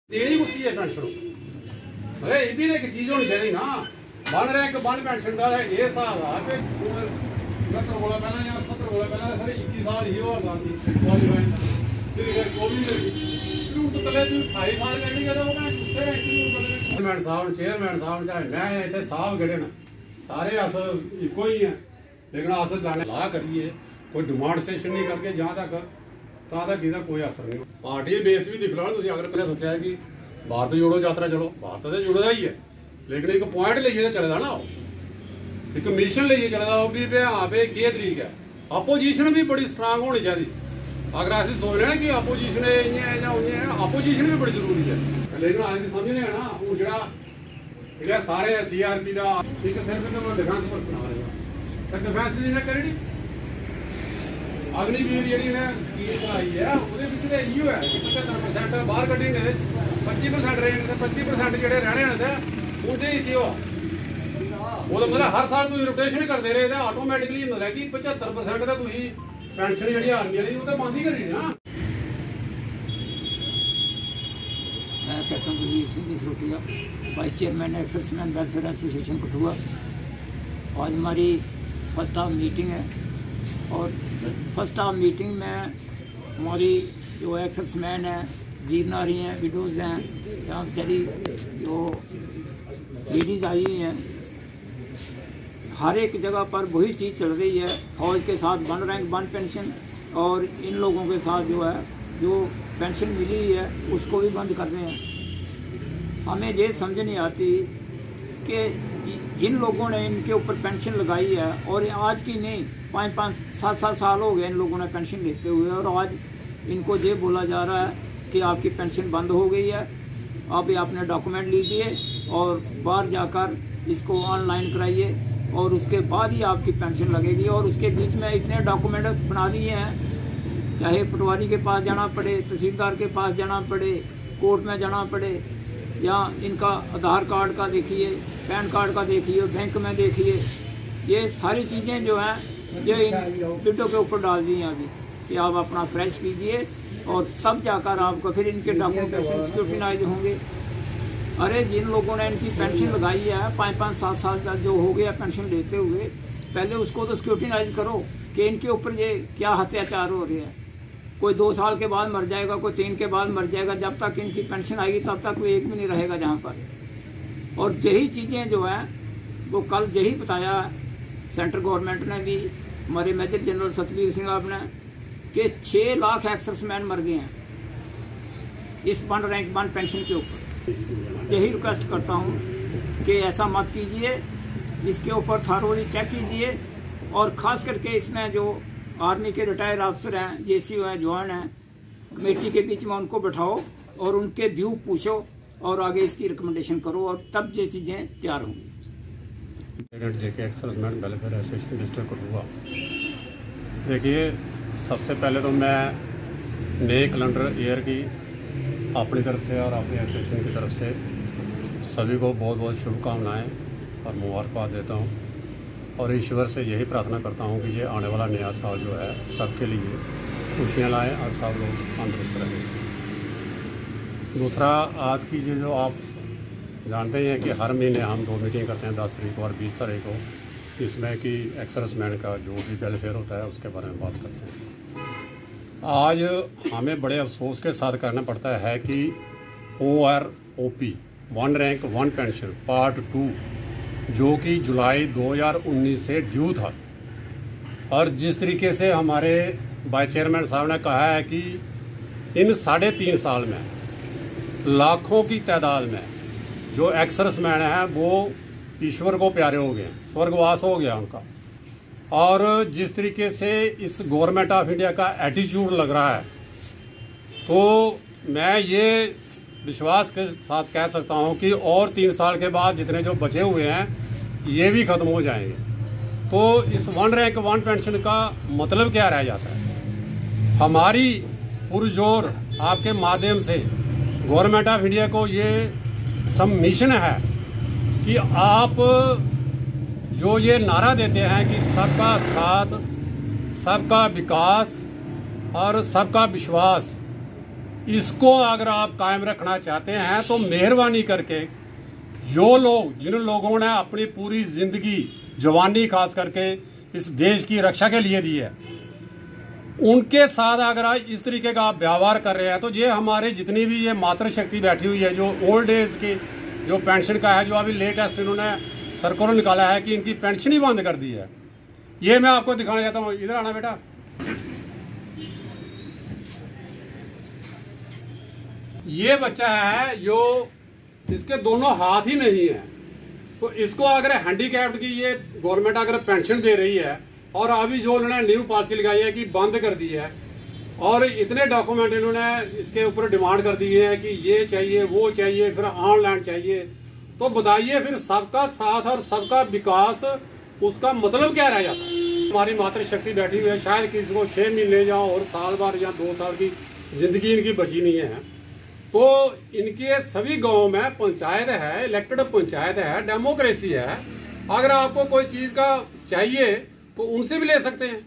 देनी कुछ है पेंशन अरे ये भी एक चीज होनी चाहिए ना बन रहा है बन पेंशन का ये हिसाब आ कि 70 कोला पहला या 70 कोला पहला सर 21 साल ही हुआ गांधी क्वालीफाई फिर कोविड फिर तो तले तू 28 साल करनी है तो मैं दूसरे चेयरमैन साहब चाहे मैं इतने साहब गड़े ना सारे अस इको ही हैं लेकिन अस गाने ला करिए कोई डिमांड स्टेशन नहीं करके जहाँ तक इसका कोई असर नहीं पार्टी बेस भी दिख लो तुम अगर पहले सोचा है कि भारत जोड़ो यात्रा चलो भारत तो जुड़दा ही है लेकिन एक पॉइंट लेइए चलदा ना एक मिशन लेइए चलदा भी हाँ पे केह् तरीक है अपोजिशन भी बड़ी स्ट्रांग होनी चाहिए अगर अस सोच रहे हैं कि अपोजिशन इ'यां अपोजिशन भी बड़ी जरूरी है लेकिन अस समझने हैं ना हूँ जेह्ड़ा सारे CRP का एक सिर्फ डिफेंस पर सुना रहे डिफेंस जिन्हें करी अग्निवीर जी ने स्कीम चलाई है वो इो है कि 75% बाहर कड्ढी ने 25% रेंज 25% जो रहने उनके क्यों वो तो मतलब हर साल तुम रोटेशन करते रहे तो ऑटोमैटिकली मतलब कि 75% का तुम पेंशन जी आर्मी वाली वो तो बंद ही करी ना। मैं captain Kuldeep Singh ji Sarotia vice chairman ex serviceman welfare association Kathua. आज हमारी फर्स्ट हाफ मीटिंग है और फर्स्ट हाफ मीटिंग में हमारी जो एक्सर्विसमैन हैं वीर नारी हैं विडोज़ हैं यहाँ बेचारी जो लेडीज़ आई हुई हैं हर एक जगह पर वही चीज़ चल रही है। फौज के साथ 1 रैंक 1 पेंशन और इन लोगों के साथ जो है जो पेंशन मिली हुई है उसको भी बंद कर रहे हैं। हमें ये समझ नहीं आती कि जिन लोगों ने इनके ऊपर पेंशन लगाई है और आज की नहीं 5-5 7 साल हो गए इन लोगों ने पेंशन लेते हुए और आज इनको ये बोला जा रहा है कि आपकी पेंशन बंद हो गई है आप अपने डॉक्यूमेंट लीजिए और बाहर जाकर इसको ऑनलाइन कराइए और उसके बाद ही आपकी पेंशन लगेगी। और उसके बीच में इतने डॉक्यूमेंट बना दिए हैं चाहे पटवारी के पास जाना पड़े तहसीलदार के पास जाना पड़े कोर्ट में जाना पड़े या इनका आधार कार्ड का देखिए पैन कार्ड का देखिए बैंक में देखिए ये सारी चीज़ें जो हैं ये इन बिडों के ऊपर डाल दी हैं अभी कि आप अपना फ्रेश कीजिए और तब जाकर आपको फिर इनके डॉक्यूमेंटेशन स्क्रूटिनाइज होंगे। अरे जिन लोगों ने इनकी पेंशन लगाई है 5-5 7 साल तक जो हो गया पेंशन लेते हुए पहले उसको तो स्क्रूटिनाइज करो कि इनके ऊपर ये क्या अत्याचार हो रहे हैं। कोई 2 साल के बाद मर जाएगा कोई 3 के बाद मर जाएगा जब तक इनकी पेंशन आएगी तब तक कोई एक भी नहीं रहेगा जहाँ पर। और यही चीज़ें जो हैं वो कल यही बताया सेंट्रल गवर्नमेंट ने भी हमारे मेजर जनरल सतबीर सिंह साहब ने कि 6 लाख एक्सर्विसमैन मर गए हैं इस 1 रैंक 1 पेंशन के ऊपर। यही रिक्वेस्ट करता हूँ कि ऐसा मत कीजिए इसके ऊपर थारोली चेक कीजिए और ख़ास करके इसमें जो आर्मी के रिटायर ऑफिसर हैं JCO हैं जवान हैं कमेटी के बीच में उनको बैठाओ और उनके व्यू पूछो और आगे इसकी रिकमेंडेशन करो और तब ये चीज़ें तैयार होंगी। JK ex-serviceman welfare association district Kathua. देखिए सबसे पहले तो मैं नए कैलेंडर ईयर की अपनी तरफ से और अपनी एसोसिएशन की तरफ से सभी को बहुत बहुत शुभकामनाएं और मुबारकबाद देता हूं और ईश्वर से यही प्रार्थना करता हूं कि ये आने वाला नया साल जो है सबके लिए खुशियां लाएं और सब लोग तंदुरुस्त रहें। दूसरा आज की जो आप जानते ही हैं कि हर महीने हम 2 मीटिंग करते हैं 10 तारीख को और 20 तारीख को इसमें कि एक्सर्विसमैन का जो भी वेलफेयर होता है उसके बारे में बात करते हैं। आज हमें बड़े अफसोस के साथ करना पड़ता है कि OROP 1 रैंक 1 पेंशन पार्ट 2 जो कि जुलाई 2019 से ड्यू था और जिस तरीके से हमारे वाइस चेयरमैन साहब ने कहा है कि इन 3.5 साल में लाखों की तादाद में जो एक्सर्विसमैन हैं वो ईश्वर को प्यारे हो गए स्वर्गवास हो गया उनका। और जिस तरीके से इस गवर्नमेंट ऑफ इंडिया का एटीट्यूड लग रहा है तो मैं ये विश्वास के साथ कह सकता हूँ कि और 3 साल के बाद जितने जो बचे हुए हैं ये भी ख़त्म हो जाएंगे। तो इस 1 रैंक 1 पेंशन का मतलब क्या रह जाता है। हमारी पुरजोर आपके माध्यम से गवर्नमेंट ऑफ इंडिया को ये सबमिशन है कि आप जो ये नारा देते हैं कि सबका साथ सबका विकास और सबका विश्वास इसको अगर आप कायम रखना चाहते हैं तो मेहरबानी करके जो लोग जिन लोगों ने अपनी पूरी ज़िंदगी जवानी खास करके इस देश की रक्षा के लिए दी है, उनके साथ अगर आप इस तरीके का आप व्यवहार कर रहे हैं तो ये हमारे जितनी भी ये मातृशक्ति बैठी हुई है, जो ओल्ड एज की जो पेंशन का है, जो अभी लेटेस्ट इन्होंने सर्कुलर निकाला है कि इनकी पेंशन ही बंद कर दी है, ये मैं आपको दिखाना चाहता हूँ। इधर आना बेटा। ये बच्चा है जो इसके दोनों हाथ ही नहीं है, तो इसको अगर हैंडीकैप्ड की ये गवर्नमेंट अगर पेंशन दे रही है और अभी जो उन्होंने न्यू पॉलिसी लगाई है कि बंद कर दी है और इतने डॉक्यूमेंट इन्होंने इसके ऊपर डिमांड कर दी है कि ये चाहिए वो चाहिए फिर ऑनलाइन चाहिए, तो बताइए फिर सबका साथ और सबका विकास उसका मतलब क्या रह जाता है। हमारी मातृशक्ति बैठी हुई है, शायद किसी को 6 महीने या और साल भर या 2 साल की जिंदगी इनकी बची नहीं है, तो इनके सभी गाँव में पंचायत है, इलेक्टेड पंचायत है, डेमोक्रेसी है। अगर आपको कोई चीज़ का चाहिए तो उनसे भी ले सकते हैं।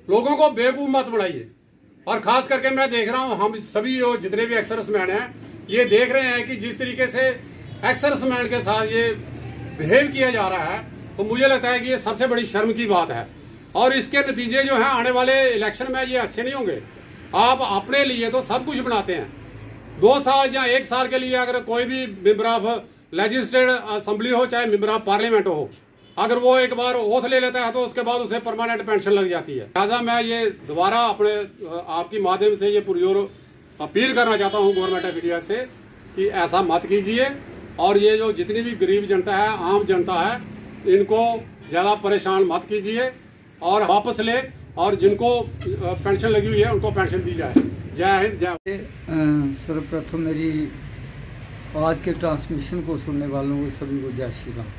लोगों को बेवकूफ़ मत बनाइए। और ख़ास करके मैं देख रहा हूँ हम सभी जितने भी एक्सर्विसमैन हैं ये देख रहे हैं कि जिस तरीके से एक्सर्विसमैन के साथ ये बिहेव किया जा रहा है, तो मुझे लगता है कि ये सबसे बड़ी शर्म की बात है और इसके नतीजे जो हैं आने वाले इलेक्शन में ये अच्छे नहीं होंगे। आप अपने लिए तो सब कुछ बनाते हैं, 2 साल या 1 साल के लिए अगर कोई भी मेंबर ऑफ लेजिस्लेटिव असेंबली हो चाहे मेंबर ऑफ पार्लियामेंट हो, अगर वो एक बार ओथ ले लेता है तो उसके बाद उसे परमानेंट पेंशन लग जाती है। लिहाजा मैं ये दोबारा अपने आपकी माध्यम से ये पुरजोर अपील करना चाहता हूँ गवर्नमेंट ऑफ इंडिया से कि ऐसा मत कीजिए और ये जो जितनी भी गरीब जनता है, आम जनता है, इनको ज़्यादा परेशान मत कीजिए और वापस ले और जिनको पेंशन लगी हुई है उनको पेंशन दी जाए। जय हिंद जय। सर्वप्रथम मेरी आज के ट्रांसमिशन को सुनने वालों को सभी को जय श्री राम।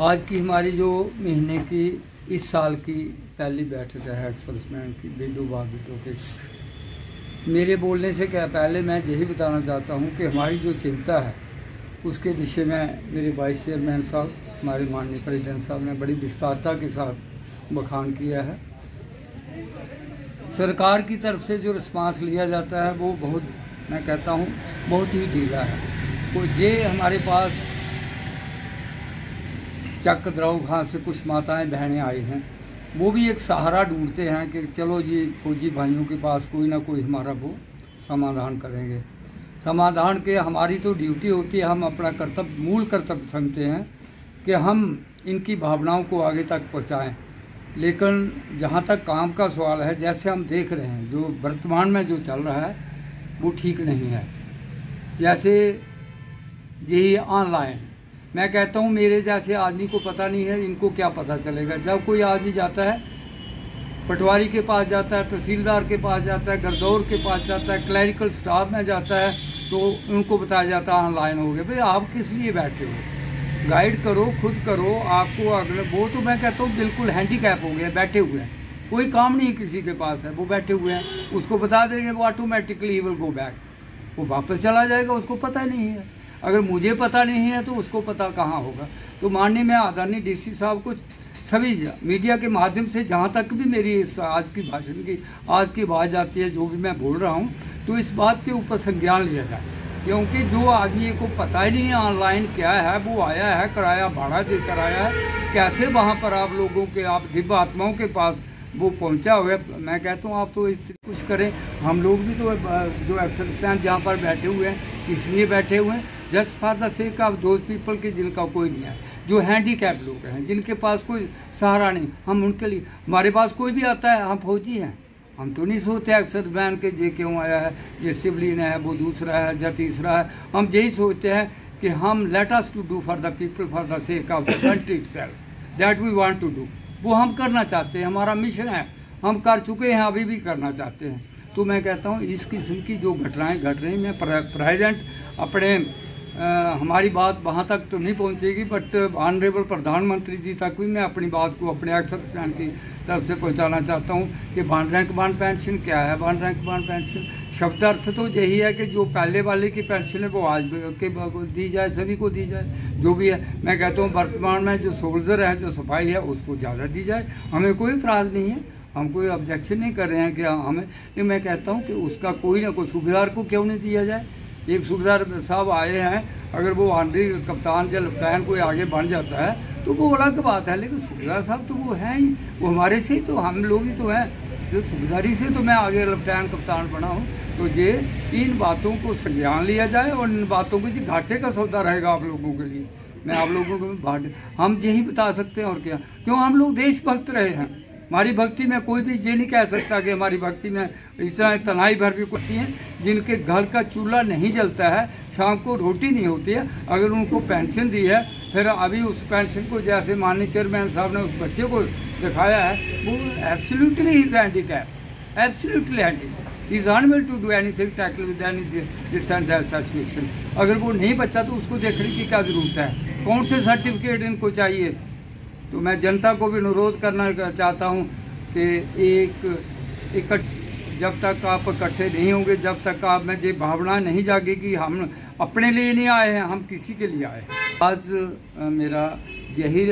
आज की हमारी जो महीने की इस साल की पहली बैठक है एक्सर्विसमैन की बिल्डू बाबिटो के, मेरे बोलने से क्या पहले मैं यही बताना चाहता हूँ कि हमारी जो चिंता है उसके विषय में मेरे वाइस चेयरमैन साहब, हमारे माननीय प्रेसिडेंट साहब ने बड़ी विस्तारता के साथ बखान किया है। सरकार की तरफ से जो रिस्पांस लिया जाता है वो बहुत, मैं कहता हूँ बहुत ही ढीला है। तो ये हमारे पास चक द्रव खां से कुछ माताएं बहनें आई हैं, वो भी एक सहारा ढूंढते हैं कि चलो जी फौजी भाइयों के पास कोई ना कोई हमारा वो समाधान करेंगे। समाधान के हमारी तो ड्यूटी होती है, हम अपना कर्तव्य मूल कर्तव्य समझते हैं कि हम इनकी भावनाओं को आगे तक पहुंचाएं। लेकिन जहां तक काम का सवाल है, जैसे हम देख रहे हैं जो वर्तमान में जो चल रहा है वो ठीक नहीं है। जैसे यही ऑनलाइन, मैं कहता हूँ मेरे जैसे आदमी को पता नहीं है, इनको क्या पता चलेगा। जब कोई आदमी जाता है पटवारी के पास जाता है, तहसीलदार के पास जाता है, गरदौर के पास जाता है, क्लरिकल स्टाफ में जाता है, तो उनको बताया जाता है ऑनलाइन हो गया। भाई आप किस लिए बैठे हो, गाइड करो, खुद करो। आपको अगले वो तो मैं कहता हूँ बिल्कुल हैंडीकैप हो गया, बैठे हुए हैं, कोई काम नहीं किसी के पास है, वो बैठे हुए हैं। उसको बता देंगे वो ऑटोमेटिकली विल गो बैक, वो वापस चला जाएगा, उसको पता ही नहीं है। अगर मुझे पता नहीं है तो उसको पता कहाँ होगा। तो माननीय मैं आदरणीय डीसी साहब को सभी मीडिया के माध्यम से, जहाँ तक भी मेरी इस आज की भाषण की आज की आवाज़ आती है, जो भी मैं बोल रहा हूँ, तो इस बात के ऊपर संज्ञान लिया जाए। क्योंकि जो आदमी को पता ही नहीं है ऑनलाइन क्या है, वो आया है, किराया भाड़ा देकर आया है, कैसे वहाँ पर आप लोगों के, आप दिव्य आत्माओं के पास वो पहुँचा हुआ है। मैं कहता हूँ आप तो कुछ करें। हम लोग भी तो जो एक्सर्विसमैन जहाँ पर बैठे हुए हैं इसलिए बैठे हुए हैं, just for the sake of those people के जिनका कोई नहीं है, जो हैंडीकैप लोग हैं, जिनके पास कोई सहारा नहीं। हम उनके लिए, हमारे पास कोई भी आता है, हम फौजी हैं, हम तो नहीं सोचते एक्सर्विसमैन के ये क्यों आया है, ये सिविलियन है, वो दूसरा है या तीसरा है। हम यही सोचते हैं कि हम let us to do for the people for the sake of the country itself, that we want to do. वो हम करना चाहते हैं, हमारा मिशन है, हम कर चुके हैं, अभी भी करना चाहते हैं। तो मैं कहता हूँ इस किस्म की जो घटनाएँ घट रही हैं, प्रेजेंट अपने हमारी बात वहाँ तक तो नहीं पहुँचेगी, बट ऑनरेबल प्रधानमंत्री जी तक भी मैं अपनी बात को अपने एक्सर्विसमैन की तरफ से पहुँचाना चाहता हूँ कि बॉन्ड रैंक बॉन्ड पेंशन क्या है। बॉन्ड रैंक बॉन्ड पेंशन शब्द अर्थ तो यही है कि जो पहले वाले की पेंशन है वो आज के दी जाए, सभी को दी जाए, जो भी है। मैं कहता हूँ वर्तमान में जो सोल्जर है, जो सफाई है, उसको ज़्यादा दी जाए, हमें कोई इतराज़ नहीं है। हम कोई ऑब्जेक्शन नहीं कर रहे हैं कि हमें, लेकिन मैं कहता हूँ कि उसका कोई ना कोई सूबेदार को क्यों नहीं दिया जाए। एक सूबेदार साहब आए हैं, अगर वो आंधी कप्तान या लेफ्टिनेंट कोई आगे बढ़ जाता है तो वो अलग बात है, लेकिन सूबेदार साहब तो वो हैं ही, वो हमारे से ही तो, हम लोग ही तो हैं, जो सूबेदारी से तो मैं आगे लेफ्टिनेंट कप्तान बना हूँ। तो ये इन बातों को संज्ञान लिया जाए और इन बातों को जी घाटे का सौदा रहेगा आप लोगों के लिए। मैं आप लोगों को हम यही बता सकते हैं और क्या, क्यों हम लोग देशभक्त रहे हैं। हमारी भक्ति में कोई भी ये नहीं कह सकता कि हमारी भक्ति में इतना तनाई भर भी कुछ हैं जिनके घर का चूल्हा नहीं जलता है, शाम को रोटी नहीं होती है, अगर उनको पेंशन दी है, फिर अभी उस पेंशन को जैसे माननीय चेयरमैन साहब ने उस बच्चे को दिखाया है, वो absolutely is handicap, absolutely handicap, is unable to do anything tackle with any this and that situation. अगर वो नहीं बचा तो उसको देखने की क्या जरूरत है, कौन से सर्टिफिकेट इनको चाहिए। तो मैं जनता को भी अनुरोध करना चाहता हूँ कि जब तक आप इकट्ठे नहीं होंगे, जब तक आप में ये भावना नहीं जागेगी, हम अपने लिए नहीं आए हैं, हम किसी के लिए आए हैं। आज मेरा यही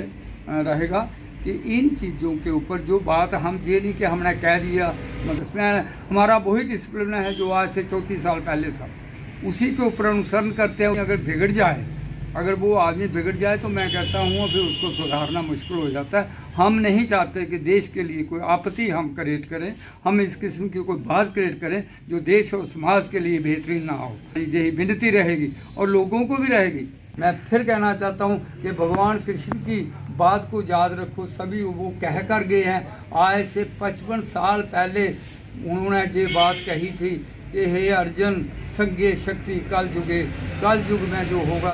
रहेगा कि इन चीज़ों के ऊपर जो बात हम ये नहीं कि हमने कह दिया, मतलब इसमें हमारा वही डिसिप्लिन है जो आज से 34 साल पहले था, उसी के ऊपर अनुसरण करते हैं। अगर बिगड़ जाए, अगर वो आदमी बिगड़ जाए तो मैं कहता हूँ फिर उसको सुधारना मुश्किल हो जाता है। हम नहीं चाहते कि देश के लिए कोई आपत्ति हम क्रिएट करें, हम इस किस्म की कोई बात क्रिएट करें जो देश और समाज के लिए बेहतरीन ना हो। यही विनती रहेगी और लोगों को भी रहेगी। मैं फिर कहना चाहता हूँ कि भगवान कृष्ण की बात को याद रखो, सभी वो कह कर गए हैं, आज से 55 साल पहले उन्होंने ये बात कही थी कि हे अर्जुन संज्ञे शक्ति कल युग में जो होगा।